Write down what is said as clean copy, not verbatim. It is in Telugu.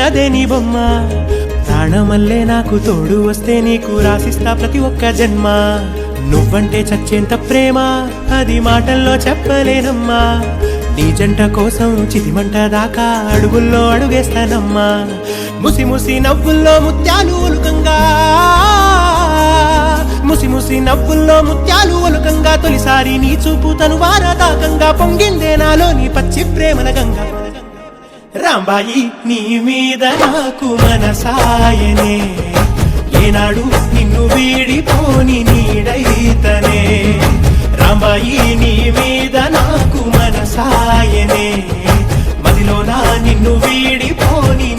కదే నీ బొమ్మ ప్రాణమల్లే నాకు తోడు వస్తే నీకు రాసిస్తా ప్రతి ఒక్క జన్మ నువ్వంటే చచ్చేంత ప్రేమ అది మాటల్లో చెప్పలేనమ్మా నీ జంట కోసం చితిమంట దాకా అడుగుల్లో అడుగేస్తానమ్మా ముసి ముసి నవ్వుల్లో ముత్యాలు ఒలుకంగా ముసి ముసి నవ్వుల్లో ముత్యాలు ఒలుకంగా తొలిసారి నీ చూపు తను వారదాకంగా పొంగిందే నాలో నీ పచ్చి ప్రేమల గంగా రాంబాయి నీ మీద నాకు మనసాయనే ఏనాడు నిన్ను వీడిపోని నీడైతనే రాంబాయి నీ మీద నాకు మనసాయనే మదిలో నా నిన్ను వీడిపోని